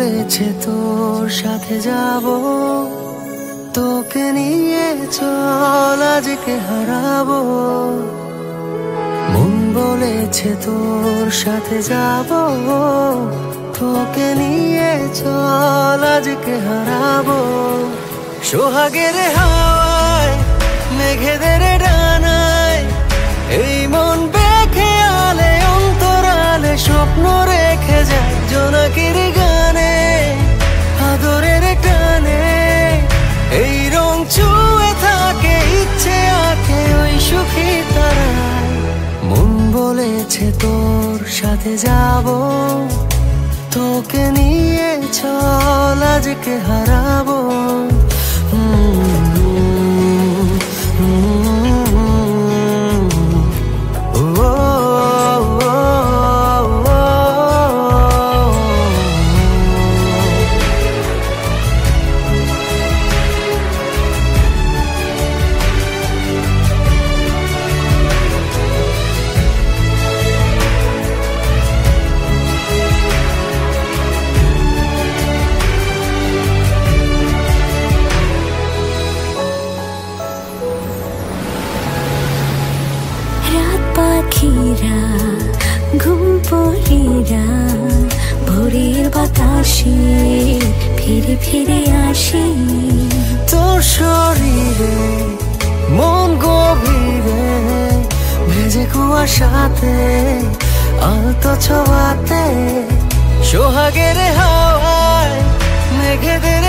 বলেছে তোর সাথে যাব, তোকে নিয়ে চল আজকে হারাবো। মন বলেছে তোর সাথে যাব, তোকে নিয়ে চল আজকে হারাবো। সোহাগের হাওয়ায় মেঘেদের ডানায় এই মন বেঁকে আলে অন্তরালে স্বপ্ন রেখে যায় জোনাকির গানে আদরের টানে। এই রং চুয়ে থাকে ইচ্ছে আঁকে ওই সুখী তারায়। মন বলেছে তোর সাথে যাব, তোকে নিয়ে চল আজকে হারাবো। পাখিরা ঘুম পড়িরা ভোরের বাতাসে ফিরে ফিরে আসে। তোর শরীরে মন গভীরে ভেজে কুয়াশাতে আলতো ছোঁয়াতে। সোহাগের হাওয়ায় মেঘেদের